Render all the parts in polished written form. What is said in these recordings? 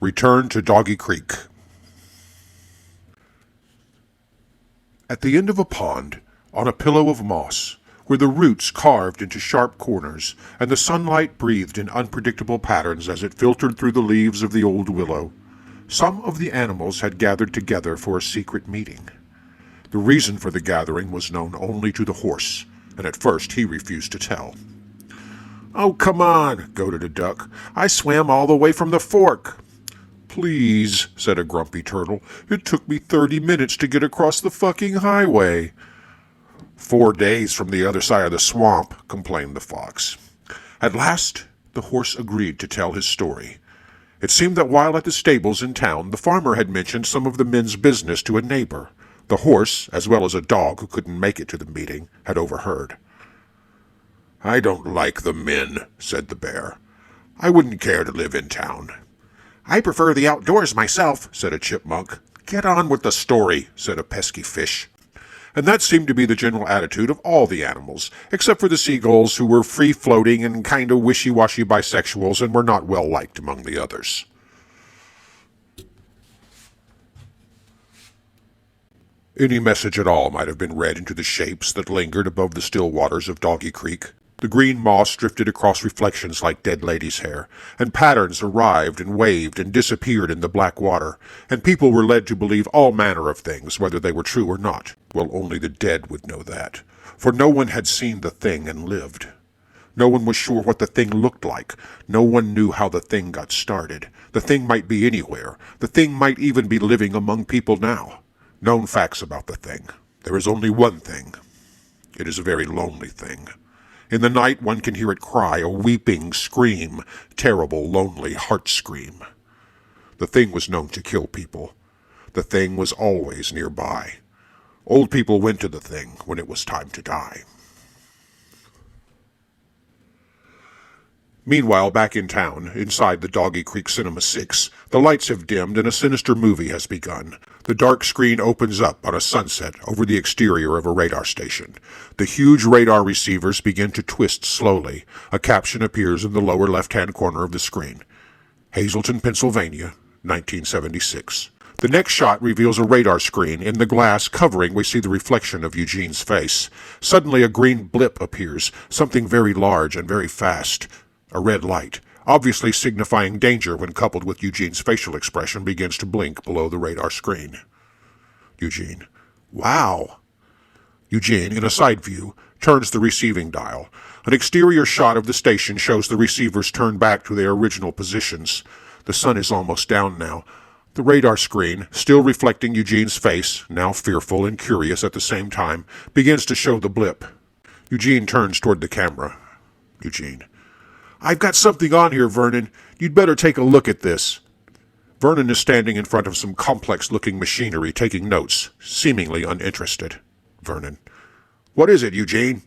Return to Doggy Creek. At the end of a pond, on a pillow of moss, were the roots carved into sharp corners, and the sunlight breathed in unpredictable patterns as it filtered through the leaves of the old willow. Some of the animals had gathered together for a secret meeting. The reason for the gathering was known only to the horse, and at first he refused to tell. "Oh, come on," goaded a duck. "I swam all the way from the fork." "Please," said a grumpy turtle. "It took me 30 minutes to get across the fucking highway." 4 days from the other side of the swamp," complained the fox. At last, the horse agreed to tell his story. It seemed that while at the stables in town, the farmer had mentioned some of the men's business to a neighbor. The horse, as well as a dog who couldn't make it to the meeting, had overheard. "I don't like the men," said the bear. "I wouldn't care to live in town." "I prefer the outdoors myself," said a chipmunk. "Get on with the story," said a pesky fish. And that seemed to be the general attitude of all the animals, except for the seagulls, who were free-floating and kind of wishy-washy bisexuals and were not well-liked among the others. Any message at all might have been read into the shapes that lingered above the still waters of Doggy Creek. The green moss drifted across reflections like dead ladies' hair, and patterns arrived and waved and disappeared in the black water, and people were led to believe all manner of things, whether they were true or not. Well, only the dead would know that, for no one had seen the thing and lived. No one was sure what the thing looked like. No one knew how the thing got started. The thing might be anywhere. The thing might even be living among people now. Known facts about the thing. There is only one thing. It is a very lonely thing. In the night one can hear it cry, a weeping scream, terrible, lonely heart scream. The thing was known to kill people. The thing was always nearby. Old people went to the thing when it was time to die. Meanwhile, back in town, inside the Doggy Creek Cinema 6, the lights have dimmed and a sinister movie has begun. The dark screen opens up on a sunset over the exterior of a radar station. The huge radar receivers begin to twist slowly. A caption appears in the lower left-hand corner of the screen. Hazleton, Pennsylvania, 1976. The next shot reveals a radar screen. In the glass covering, we see the reflection of Eugene's face. Suddenly, a green blip appears, something very large and very fast. A red light, obviously signifying danger when coupled with Eugene's facial expression, begins to blink below the radar screen. Eugene. "Wow." Eugene, in a side view, turns the receiving dial. An exterior shot of the station shows the receivers turn back to their original positions. The sun is almost down now. The radar screen, still reflecting Eugene's face, now fearful and curious at the same time, begins to show the blip. Eugene turns toward the camera. Eugene. "I've got something on here, Vernon. You'd better take a look at this." Vernon is standing in front of some complex-looking machinery, taking notes, seemingly uninterested. Vernon. "What is it, Eugene?"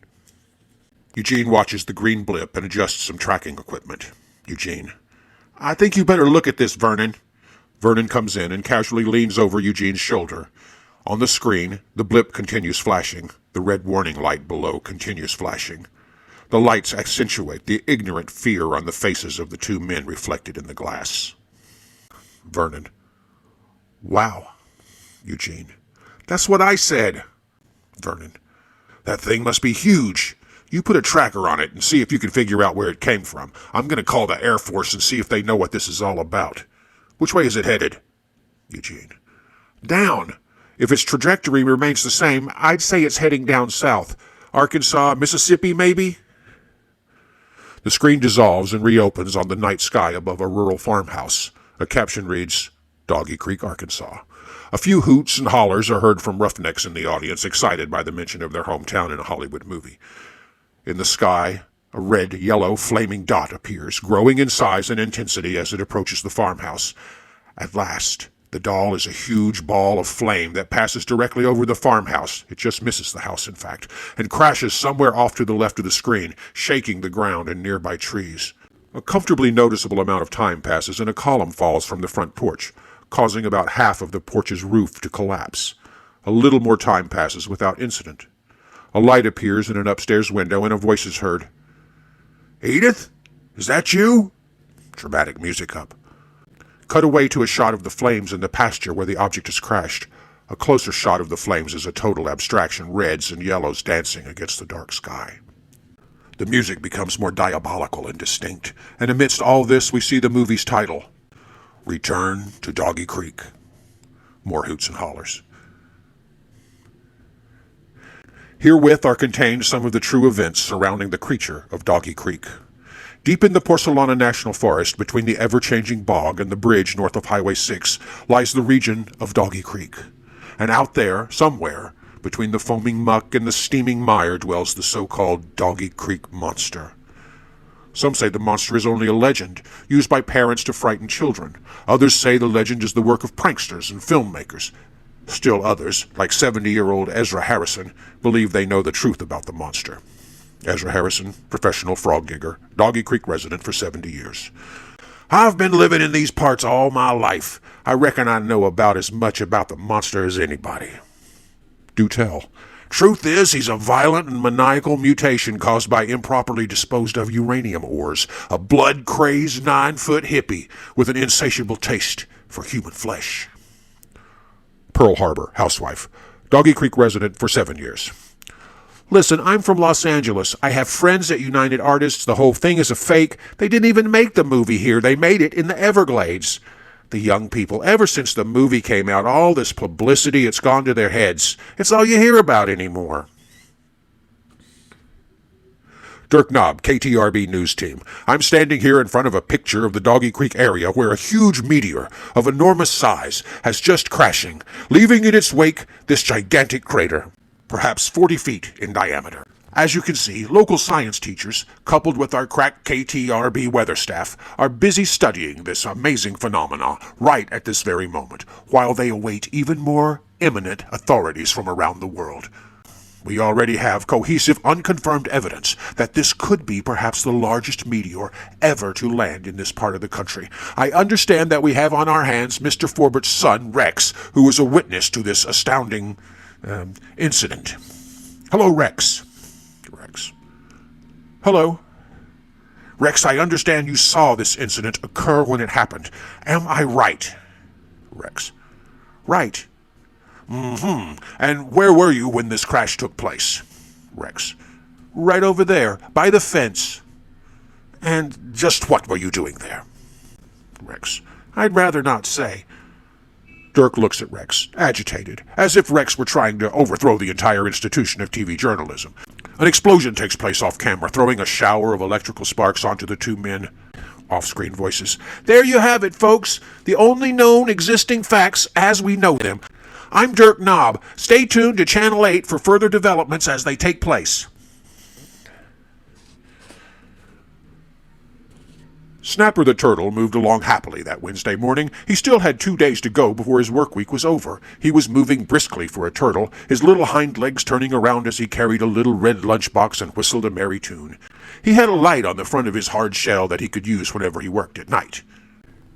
Eugene watches the green blip and adjusts some tracking equipment. Eugene. "I think you better look at this, Vernon." Vernon comes in and casually leans over Eugene's shoulder. On the screen, the blip continues flashing. The red warning light below continues flashing. The lights accentuate the ignorant fear on the faces of the two men reflected in the glass. Vernon. "Wow." Eugene. "That's what I said." Vernon. "That thing must be huge. You put a tracker on it and see if you can figure out where it came from. I'm going to call the Air Force and see if they know what this is all about. Which way is it headed?" Eugene. "Down. If its trajectory remains the same, I'd say it's heading down south. Arkansas, Mississippi, maybe?" The screen dissolves and reopens on the night sky above a rural farmhouse. A caption reads, Doggy Creek, Arkansas. A few hoots and hollers are heard from roughnecks in the audience, excited by the mention of their hometown in a Hollywood movie. In the sky, a red, yellow, flaming dot appears, growing in size and intensity as it approaches the farmhouse. At last, the doll is a huge ball of flame that passes directly over the farmhouse. It just misses the house, in fact, and crashes somewhere off to the left of the screen, shaking the ground and nearby trees. A comfortably noticeable amount of time passes and a column falls from the front porch, causing about half of the porch's roof to collapse. A little more time passes without incident. A light appears in an upstairs window and a voice is heard. "Edith? Is that you?" Dramatic music up. Cut away to a shot of the flames in the pasture where the object has crashed. A closer shot of the flames is a total abstraction, reds and yellows dancing against the dark sky. The music becomes more diabolical and distinct, and amidst all this we see the movie's title, Return to Doggy Creek. More hoots and hollers. Herewith are contained some of the true events surrounding the creature of Doggy Creek. Deep in the Porcelana National Forest, between the ever-changing bog and the bridge north of Highway 6, lies the region of Doggy Creek. And out there, somewhere, between the foaming muck and the steaming mire, dwells the so-called Doggy Creek monster. Some say the monster is only a legend, used by parents to frighten children. Others say the legend is the work of pranksters and filmmakers. Still others, like 70-year-old Ezra Harrison, believe they know the truth about the monster. Ezra Harrison, professional frog digger, Doggy Creek resident for 70 years. I've been living in these parts all my life. I reckon I know about as much about the monster as anybody. Do tell. Truth is, he's a violent and maniacal mutation caused by improperly disposed of uranium ores, a blood-crazed 9-foot hippie with an insatiable taste for human flesh. Pearl Harbor, housewife, Doggy Creek resident for 7 years. Listen, I'm from Los Angeles. I have friends at United Artists. The whole thing is a fake. They didn't even make the movie here. They made it in the Everglades. The young people, ever since the movie came out, all this publicity, it's gone to their heads. It's all you hear about anymore. Dirk Knob, KTRB News Team. I'm standing here in front of a picture of the Doggy Creek area where a huge meteor of enormous size has just crashing, leaving in its wake this gigantic crater, perhaps 40 feet in diameter. As you can see, local science teachers, coupled with our crack KTRB weather staff, are busy studying this amazing phenomena right at this very moment, while they await even more imminent authorities from around the world. We already have cohesive, unconfirmed evidence that this could be perhaps the largest meteor ever to land in this part of the country. I understand that we have on our hands Mr. Forbert's son, Rex, who was a witness to this astounding incident. Hello, Rex. Rex. Hello. Rex, I understand you saw this incident occur when it happened. Am I right? Rex. Right. And where were you when this crash took place? Rex. Right over there, by the fence. And just what were you doing there? Rex. I'd rather not say. Dirk looks at Rex, agitated, as if Rex were trying to overthrow the entire institution of TV journalism. An explosion takes place off camera, throwing a shower of electrical sparks onto the two men. Off-screen voices. There you have it, folks. The only known existing facts as we know them. I'm Dirk Knob. Stay tuned to Channel 8 for further developments as they take place. Snapper the Turtle moved along happily that Wednesday morning. He still had 2 days to go before his work week was over. He was moving briskly for a turtle, his little hind legs turning around as he carried a little red lunchbox and whistled a merry tune. He had a light on the front of his hard shell that he could use whenever he worked at night.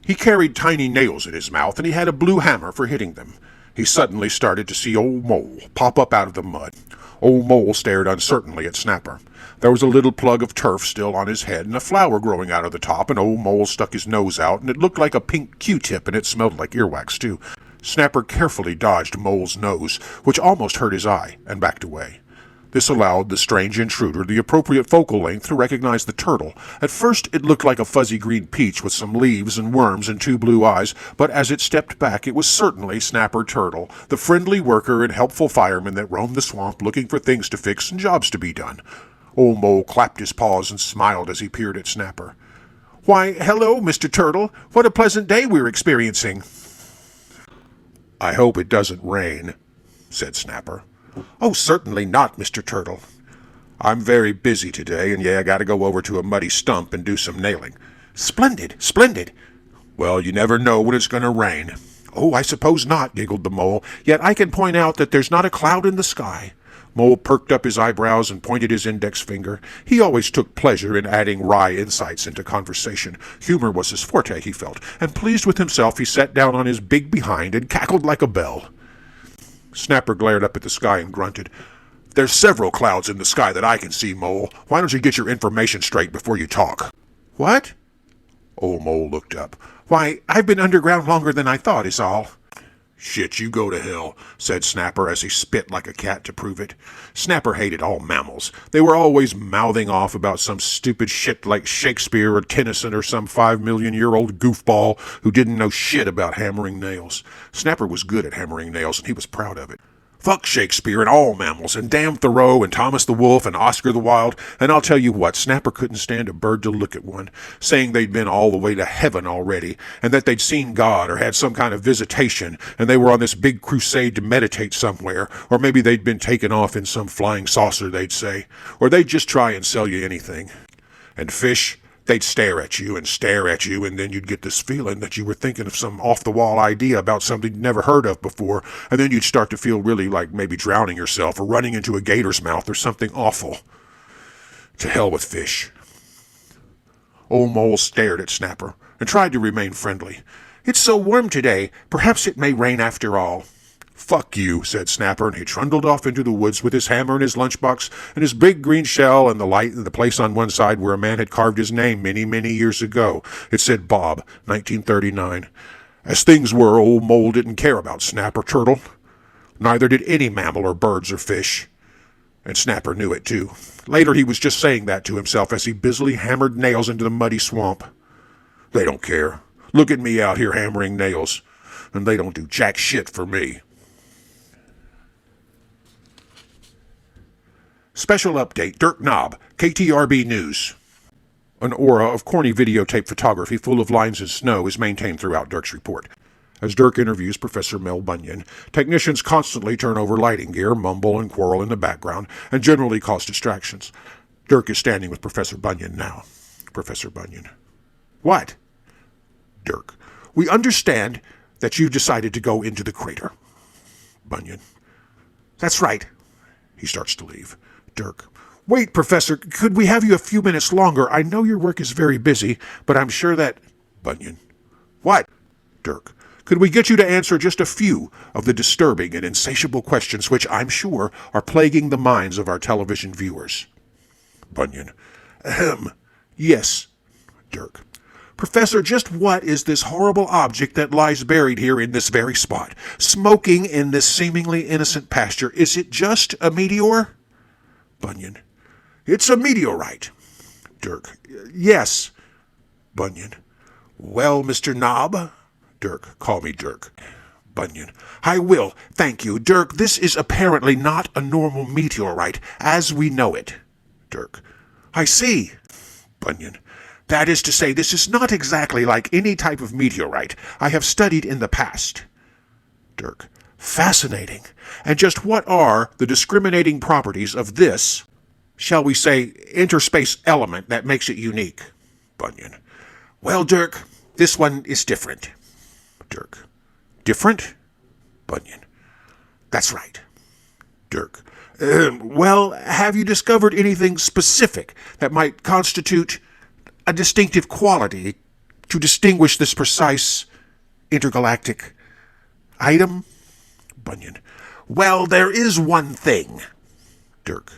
He carried tiny nails in his mouth, and he had a blue hammer for hitting them. He suddenly started to see Old Mole pop up out of the mud. Old Mole stared uncertainly at Snapper. There was a little plug of turf still on his head and a flower growing out of the top, and Old Mole stuck his nose out, and it looked like a pink Q-tip, and it smelled like earwax, too. Snapper carefully dodged Mole's nose, which almost hurt his eye, and backed away. This allowed the strange intruder the appropriate focal length to recognize the turtle. At first it looked like a fuzzy green peach with some leaves and worms and 2 blue eyes, but as it stepped back it was certainly Snapper Turtle, the friendly worker and helpful fireman that roamed the swamp looking for things to fix and jobs to be done. Old Mole clapped his paws and smiled as he peered at Snapper. Why, hello, Mr. Turtle. What a pleasant day we're experiencing. I hope it doesn't rain, said Snapper. Oh, certainly not, Mr. Turtle. I'm very busy today, and I gotta go over to a muddy stump and do some nailing. Splendid, splendid. Well, you never know when it's going to rain. Oh, I suppose not, giggled the Mole. Yet I can point out that there's not a cloud in the sky. Mole perked up his eyebrows and pointed his index finger. He always took pleasure in adding wry insights into conversation. Humor was his forte, he felt, and pleased with himself he sat down on his big behind and cackled like a bell. Snapper glared up at the sky and grunted. There's several clouds in the sky that I can see, Mole. Why don't you get your information straight before you talk? What? Old Mole looked up. Why, I've been underground longer than I thought, is all. Shit, you go to hell, said Snapper as he spit like a cat to prove it. Snapper hated all mammals. They were always mouthing off about some stupid shit like Shakespeare or Tennyson or some 5 million-year-old goofball who didn't know shit about hammering nails. Snapper was good at hammering nails, and he was proud of it. Fuck Shakespeare and all mammals, and damn Thoreau and Thomas the Wolf and Oscar the Wild, and I'll tell you what, Snapper couldn't stand a bird to look at one, saying they'd been all the way to heaven already, and that they'd seen God or had some kind of visitation, and they were on this big crusade to meditate somewhere, or maybe they'd been taken off in some flying saucer, they'd say, or they'd just try and sell you anything. And fish, they'd stare at you, and then you'd get this feeling that you were thinking of some off-the-wall idea about something you'd never heard of before, and then you'd start to feel really like maybe drowning yourself or running into a gator's mouth or something awful. To hell with fish. Old Mole stared at Snapper and tried to remain friendly. It's so warm today, perhaps it may rain after all. Fuck you, said Snapper, and he trundled off into the woods with his hammer and his lunchbox and his big green shell and the light in the place on one side where a man had carved his name many, many years ago. It said Bob, 1939. As things were, Old Mole didn't care about Snapper Turtle. Neither did any mammal or birds or fish. And Snapper knew it, too. Later he was just saying that to himself as he busily hammered nails into the muddy swamp. They don't care. Look at me out here hammering nails. And they don't do jack shit for me. Special update, Dirk Knob, KTRB News. An aura of corny videotape photography full of lines and snow is maintained throughout Dirk's report. As Dirk interviews Professor Mel Bunyan, technicians constantly turn over lighting gear, mumble and quarrel in the background, and generally cause distractions. Dirk is standing with Professor Bunyan now. Professor Bunyan. What? Dirk. We understand that you've decided to go into the crater. Bunyan. That's right. He starts to leave. Dirk. Wait, Professor, could we have you a few minutes longer? I know your work is very busy, but I'm sure that... Bunyan. What? Dirk. Could we get you to answer just a few of the disturbing and insatiable questions which, I'm sure, are plaguing the minds of our television viewers? Bunyan. Ahem. Yes. Dirk. Professor, just what is this horrible object that lies buried here in this very spot, smoking in this seemingly innocent pasture? Is it just a meteor? Bunyan. It's a meteorite. Dirk. Yes. Bunyan. Well, Mr. Knob? Dirk. Call me Dirk. Bunyan. I will. Thank you. Dirk, this is apparently not a normal meteorite, as we know it. Dirk. I see. Bunyan. That is to say, this is not exactly like any type of meteorite I have studied in the past. Dirk. Fascinating. And just what are the discriminating properties of this, shall we say, interspace element that makes it unique? Bunyan. Well, Dirk, this one is different. Dirk. Different? Bunyan. That's right. Dirk. Well, have you discovered anything specific that might constitute a distinctive quality to distinguish this precise intergalactic item? Bunyan. Well, there is one thing. Dirk.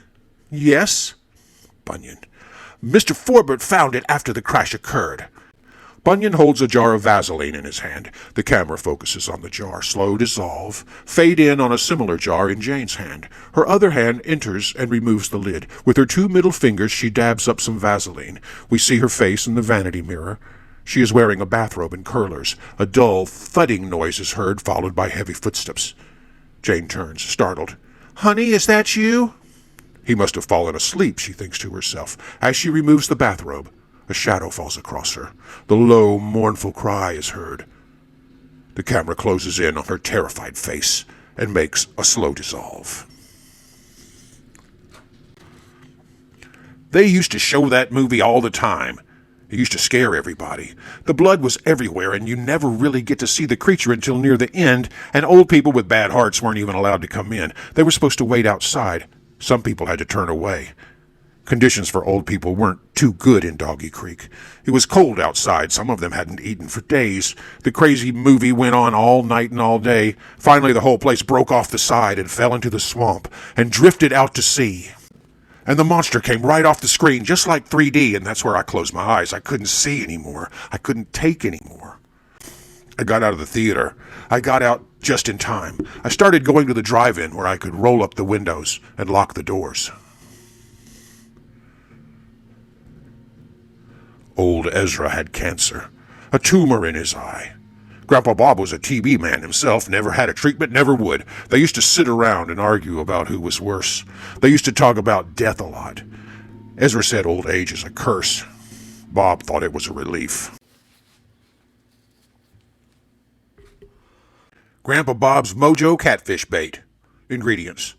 Yes? Bunyan. Mr. Forbert found it after the crash occurred. Bunyan holds a jar of Vaseline in his hand. The camera focuses on the jar. Slow dissolve. Fade in on a similar jar in Jane's hand. Her other hand enters and removes the lid. With her two middle fingers, she dabs up some Vaseline. We see her face in the vanity mirror. She is wearing a bathrobe and curlers. A dull, thudding noise is heard, followed by heavy footsteps. Jane turns, startled. Honey, is that you? He must have fallen asleep, she thinks to herself. As she removes the bathrobe, a shadow falls across her. The low, mournful cry is heard. The camera closes in on her terrified face and makes a slow dissolve. They used to show that movie all the time. It used to scare everybody. The blood was everywhere, and you never really get to see the creature until near the end, and old people with bad hearts weren't even allowed to come in. They were supposed to wait outside. Some people had to turn away. Conditions for old people weren't too good in Doggy Creek. It was cold outside. Some of them hadn't eaten for days. The crazy movie went on all night and all day. Finally, the whole place broke off the side and fell into the swamp and drifted out to sea. And the monster came right off the screen, just like 3D, and that's where I closed my eyes. I couldn't see anymore. I couldn't take anymore. I got out of the theater. I got out just in time. I started going to the drive-in where I could roll up the windows and lock the doors. Old Ezra had cancer, a tumor in his eye. Grandpa Bob was a TB man himself, never had a treatment, never would. They used to sit around and argue about who was worse. They used to talk about death a lot. Ezra said old age is a curse. Bob thought it was a relief. Grandpa Bob's Mojo catfish bait. Ingredients: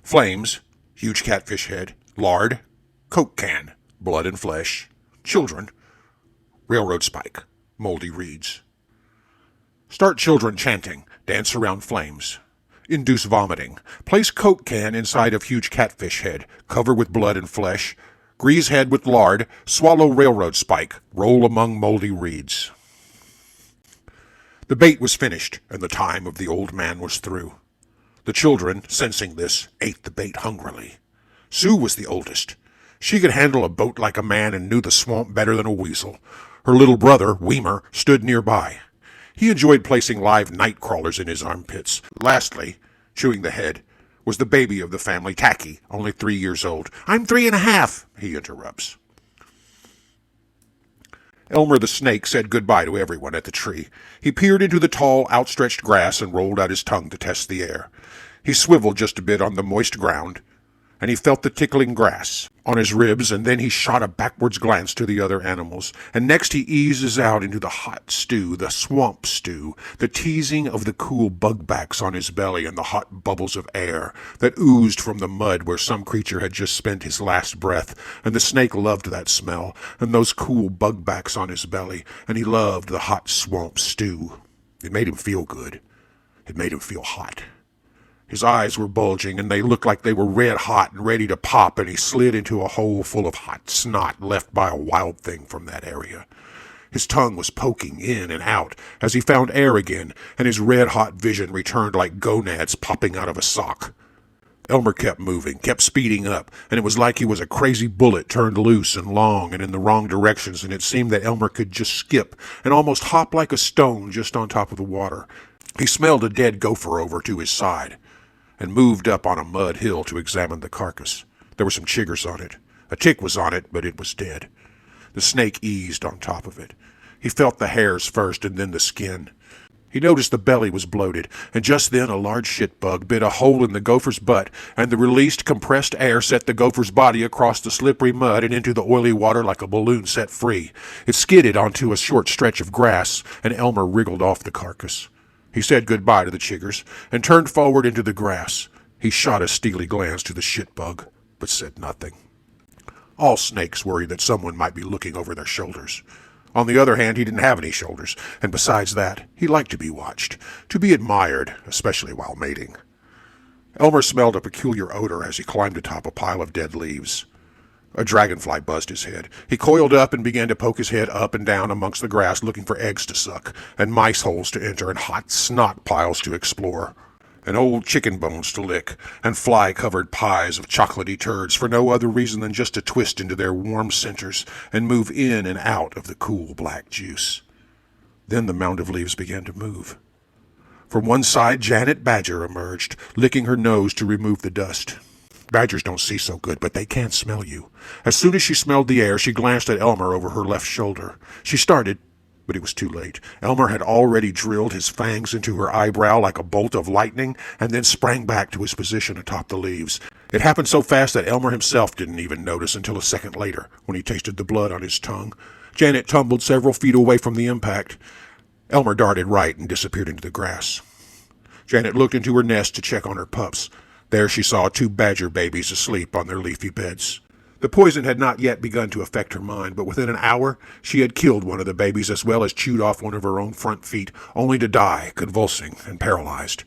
flames, huge catfish head, lard, Coke can, blood and flesh, children, railroad spike, moldy reeds. Start children chanting, dance around flames. Induce vomiting. Place Coke can inside of huge catfish head, cover with blood and flesh, grease head with lard, swallow railroad spike, roll among moldy reeds. The bait was finished, and the time of the old man was through. The children, sensing this, ate the bait hungrily. Sue was the oldest. She could handle a boat like a man and knew the swamp better than a weasel. Her little brother, Weimer, stood nearby. He enjoyed placing live night crawlers in his armpits. Lastly, chewing the head, was the baby of the family, Tacky, only 3 years old. "I'm 3.5, he interrupts. Elmer the snake said goodbye to everyone at the tree. He peered into the tall, outstretched grass and rolled out his tongue to test the air. He swiveled just a bit on the moist ground, and he felt the tickling grass on his ribs, and then he shot a backwards glance to the other animals, and next he eases out into the hot stew, the swamp stew, the teasing of the cool bugbacks on his belly and the hot bubbles of air that oozed from the mud where some creature had just spent his last breath, and the snake loved that smell, and those cool bugbacks on his belly, and he loved the hot swamp stew. It made him feel good. It made him feel hot. His eyes were bulging, and they looked like they were red hot and ready to pop, and he slid into a hole full of hot snot left by a wild thing from that area. His tongue was poking in and out as he found air again, and his red-hot vision returned like gonads popping out of a sock. Elmer kept moving, kept speeding up, and it was like he was a crazy bullet turned loose and long and in the wrong directions, and it seemed that Elmer could just skip and almost hop like a stone just on top of the water. He smelled a dead gopher over to his side and moved up on a mud hill to examine the carcass. There were some chiggers on it. A tick was on it, but it was dead. The snake eased on top of it. He felt the hairs first and then the skin. He noticed the belly was bloated, and just then a large shitbug bit a hole in the gopher's butt, and the released, compressed air set the gopher's body across the slippery mud and into the oily water like a balloon set free. It skidded onto a short stretch of grass, and Elmer wriggled off the carcass. He said goodbye to the chiggers and turned forward into the grass. He shot a steely glance to the shitbug, but said nothing. All snakes worry that someone might be looking over their shoulders. On the other hand, he didn't have any shoulders, and besides that, he liked to be watched, to be admired, especially while mating. Elmer smelled a peculiar odor as he climbed atop a pile of dead leaves. A dragonfly buzzed his head. He coiled up and began to poke his head up and down amongst the grass, looking for eggs to suck, and mice holes to enter, and hot snot piles to explore, and old chicken bones to lick, and fly-covered pies of chocolatey turds for no other reason than just to twist into their warm centers and move in and out of the cool black juice. Then the mound of leaves began to move. From one side, Janet Badger emerged, licking her nose to remove the dust. Badgers don't see so good, but they can smell you. As soon as she smelled the air, she glanced at Elmer over her left shoulder. She started, but it was too late. Elmer had already drilled his fangs into her eyebrow like a bolt of lightning, and then sprang back to his position atop the leaves. It happened so fast that Elmer himself didn't even notice until a second later, when he tasted the blood on his tongue. Janet tumbled several feet away from the impact. Elmer darted right and disappeared into the grass. Janet looked into her nest to check on her pups. There she saw 2 badger babies asleep on their leafy beds. The poison had not yet begun to affect her mind, but within an hour she had killed one of the babies as well as chewed off one of her own front feet, only to die, convulsing and paralyzed.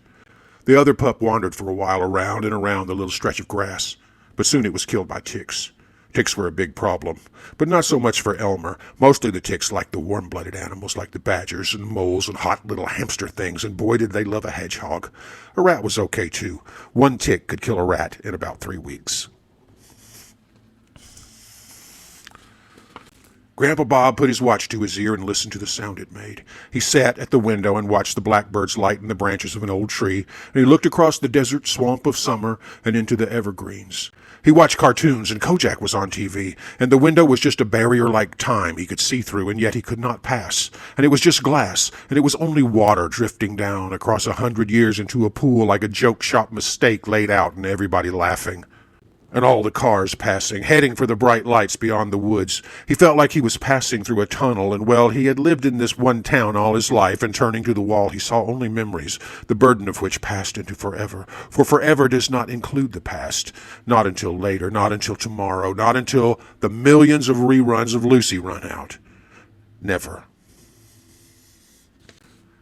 The other pup wandered for a while around and around the little stretch of grass, but soon it was killed by ticks. Ticks were a big problem, but not so much for Elmer. Mostly the ticks liked the warm-blooded animals like the badgers and moles and hot little hamster things, and boy did they love a hedgehog. A rat was okay too. 1 tick could kill a rat in about 3 weeks. Grandpa Bob put his watch to his ear and listened to the sound it made. He sat at the window and watched the blackbirds lighten the branches of an old tree, and he looked across the desert swamp of summer and into the evergreens. He watched cartoons, and Kojak was on TV, and the window was just a barrier like time he could see through, and yet he could not pass. And it was just glass, and it was only water drifting down across 100 years into a pool like a joke shop mistake laid out and everybody laughing. And all the cars passing, heading for the bright lights beyond the woods. He felt like he was passing through a tunnel, and well, he had lived in this one town all his life, and turning to the wall he saw only memories, the burden of which passed into forever. For forever does not include the past. Not until later, not until tomorrow, not until the millions of reruns of Lucy run out. Never.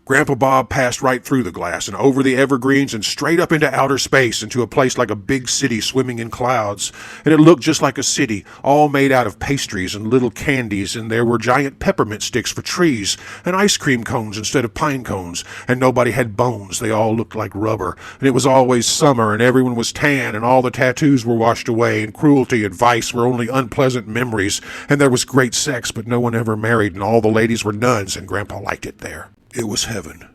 Grandpa Bob passed right through the glass and over the evergreens and straight up into outer space, into a place like a big city swimming in clouds. And it looked just like a city, all made out of pastries and little candies, and there were giant peppermint sticks for trees, and ice cream cones instead of pine cones, and nobody had bones. They all looked like rubber, and it was always summer, and everyone was tan, and all the tattoos were washed away, and cruelty and vice were only unpleasant memories, and there was great sex, but no one ever married, and all the ladies were nuns, and Grandpa liked it there. It was heaven.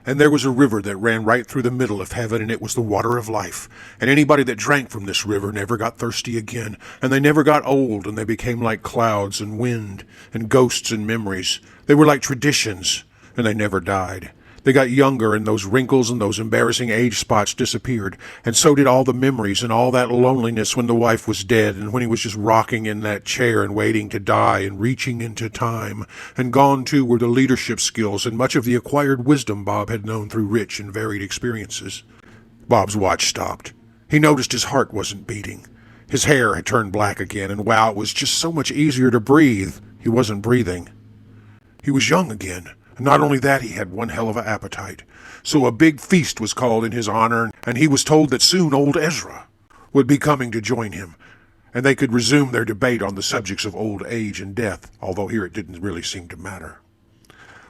And there was a river that ran right through the middle of heaven, and it was the water of life. And anybody that drank from this river never got thirsty again, and they never got old, and they became like clouds and wind and ghosts and memories. They were like traditions, and they never died. They got younger, and those wrinkles and those embarrassing age spots disappeared, and so did all the memories and all that loneliness when the wife was dead, and when he was just rocking in that chair and waiting to die and reaching into time. And gone, too, were the leadership skills and much of the acquired wisdom Bob had known through rich and varied experiences. Bob's watch stopped. He noticed his heart wasn't beating. His hair had turned black again, and wow, it was just so much easier to breathe. He wasn't breathing. He was young again. Not only that, he had one hell of an appetite. So a big feast was called in his honor, and he was told that soon old Ezra would be coming to join him, and they could resume their debate on the subjects of old age and death, although here it didn't really seem to matter.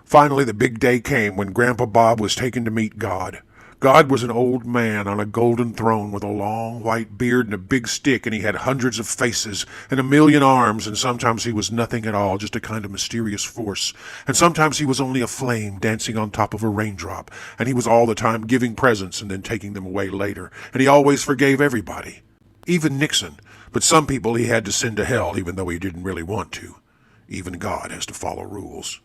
Finally, the big day came when Grandpa Bob was taken to meet God. God was an old man on a golden throne with a long white beard and a big stick, and he had hundreds of faces and a million arms, and sometimes he was nothing at all, just a kind of mysterious force. And sometimes he was only a flame dancing on top of a raindrop, and he was all the time giving presents and then taking them away later, and he always forgave everybody, even Nixon. But some people he had to send to hell, even though he didn't really want to. Even God has to follow rules.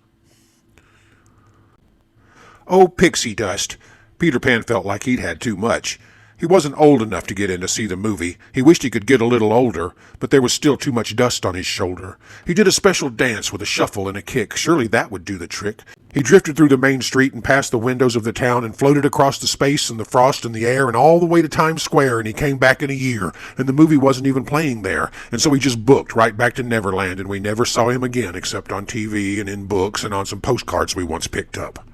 Oh, pixie dust. Peter Pan felt like he'd had too much. He wasn't old enough to get in to see the movie. He wished he could get a little older, but there was still too much dust on his shoulder. He did a special dance with a shuffle and a kick. Surely that would do the trick. He drifted through the main street and past the windows of the town and floated across the space and the frost and the air and all the way to Times Square, and he came back in a year, and the movie wasn't even playing there, and so he just booked right back to Neverland, and we never saw him again except on TV and in books and on some postcards we once picked up.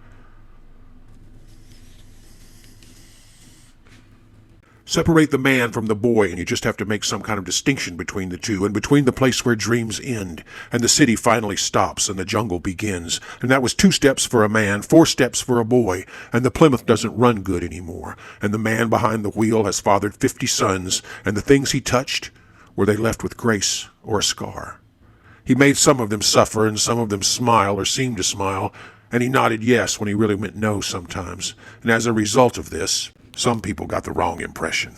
Separate the man from the boy, and you just have to make some kind of distinction between the two, and between the place where dreams end, and the city finally stops, and the jungle begins. And that was 2 steps for a man, 4 steps for a boy, and the Plymouth doesn't run good anymore. And the man behind the wheel has fathered 50 sons, and the things he touched, were they left with grace or a scar? He made some of them suffer, and some of them smile, or seem to smile, and he nodded yes when he really meant no sometimes. And as a result of this, some people got the wrong impression.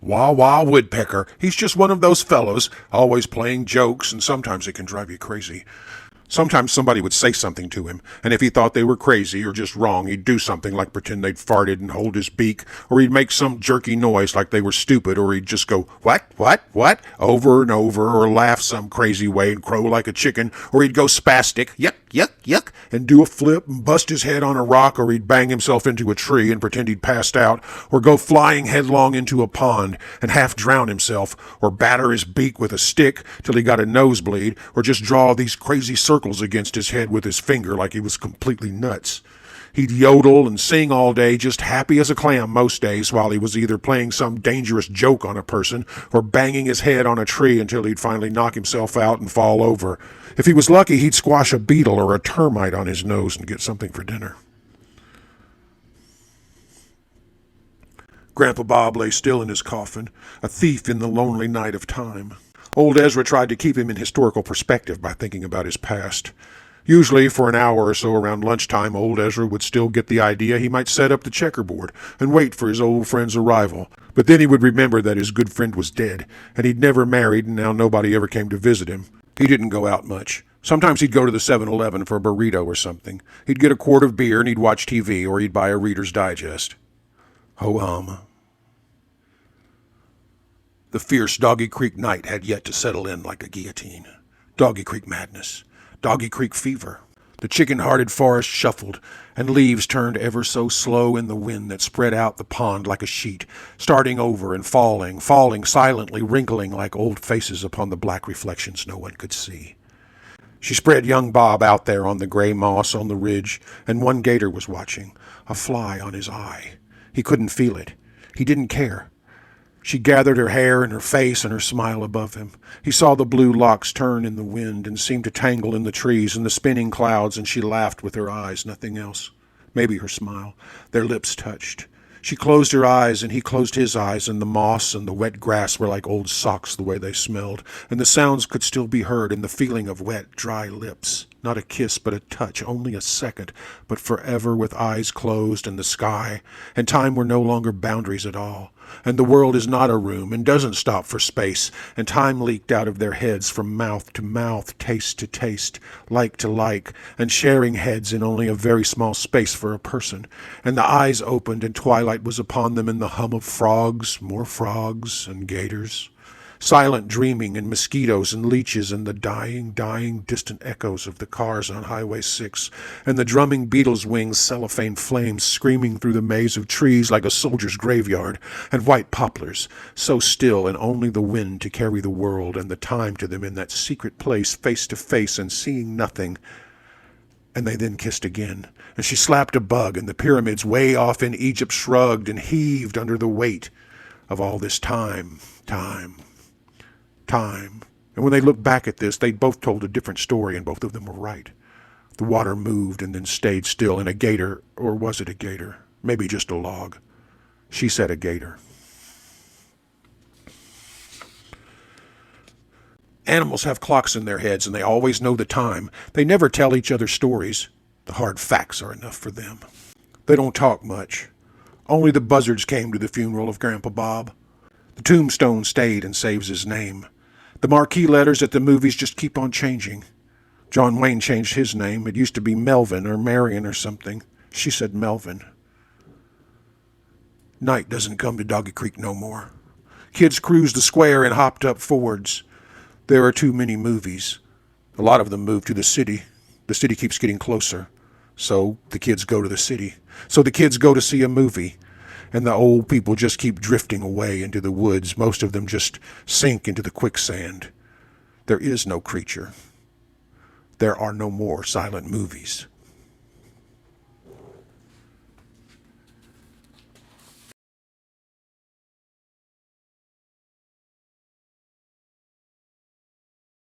Wah Wah Woodpecker. He's just one of those fellows, always playing jokes, and sometimes it can drive you crazy. Sometimes somebody would say something to him, and if he thought they were crazy or just wrong, he'd do something like pretend they'd farted and hold his beak, or he'd make some jerky noise like they were stupid, or he'd just go, what, over and over, or laugh some crazy way and crow like a chicken, or he'd go spastic, yuck, and do a flip and bust his head on a rock, or he'd bang himself into a tree and pretend he'd passed out, or go flying headlong into a pond and half drown himself, or batter his beak with a stick till he got a nosebleed, or just draw these crazy circles against his head with his finger like he was completely nuts. He'd yodel and sing all day, just happy as a clam most days, while he was either playing some dangerous joke on a person or banging his head on a tree until he'd finally knock himself out and fall over. If he was lucky, he'd squash a beetle or a termite on his nose and get something for dinner. Grandpa Bob lay still in his coffin, a thief in the lonely night of time. Old Ezra tried to keep him in historical perspective by thinking about his past. Usually, for an hour or so around lunchtime, old Ezra would still get the idea he might set up the checkerboard and wait for his old friend's arrival. But then he would remember that his good friend was dead, and he'd never married, and now nobody ever came to visit him. He didn't go out much. Sometimes he'd go to the 7-Eleven for a burrito or something. He'd get a quart of beer and he'd watch TV, or he'd buy a Reader's Digest. Ho-hum. The fierce Doggy Creek night had yet to settle in like a guillotine. Doggy Creek madness. Doggy Creek fever. The chicken-hearted forest shuffled, and leaves turned ever so slow in the wind that spread out the pond like a sheet, starting over and falling silently, wrinkling like old faces upon the black reflections no one could see. She spread young Bob out there on the gray moss on the ridge, and one gator was watching, a fly on his eye. He couldn't feel it. He didn't care. She gathered her hair and her face and her smile above him. He saw the blue locks turn in the wind and seem to tangle in the trees and the spinning clouds, and she laughed with her eyes, nothing else. Maybe her smile. Their lips touched. She closed her eyes, and he closed his eyes, and the moss and the wet grass were like old socks the way they smelled, and the sounds could still be heard, and the feeling of wet, dry lips. Not a kiss, but a touch, only a second, but forever with eyes closed, and the sky, and time were no longer boundaries at all. And the world is not a room, and doesn't stop for space, and time leaked out of their heads from mouth to mouth, taste to taste, like to like, and sharing heads in only a very small space for a person. And the eyes opened, and twilight was upon them, and the hum of frogs, more frogs, and gators. Silent dreaming, and mosquitoes and leeches, and the dying, distant echoes of the cars on Highway 6, and the drumming beetles' wings, cellophane flames screaming through the maze of trees like a soldier's graveyard, and white poplars, so still, and only the wind to carry the world and the time to them in that secret place, face to face, and seeing nothing. And they then kissed again, and she slapped a bug, and the pyramids way off in Egypt shrugged and heaved under the weight of all this time. And when they looked back at this, they both told a different story, and both of them were right. The water moved and then stayed still, and a gator, or was it a gator? Maybe just a log. She said a gator. Animals have clocks in their heads, and they always know the time. They never tell each other stories. The hard facts are enough for them. They don't talk much. Only the buzzards came to the funeral of Grandpa Bob. The tombstone stayed and saves his name. The marquee letters at the movies just keep on changing. John Wayne changed his name. It used to be Melvin or Marion or something. She said Melvin. Night doesn't come to Doggy Creek no more. Kids cruised the square and hopped up Fords. There are too many movies. A lot of them move to the city. The city keeps getting closer. So the kids go to the city. So the kids go to see a movie. And the old people just keep drifting away into the woods. Most of them just sink into the quicksand. There is no creature. There are no more silent movies.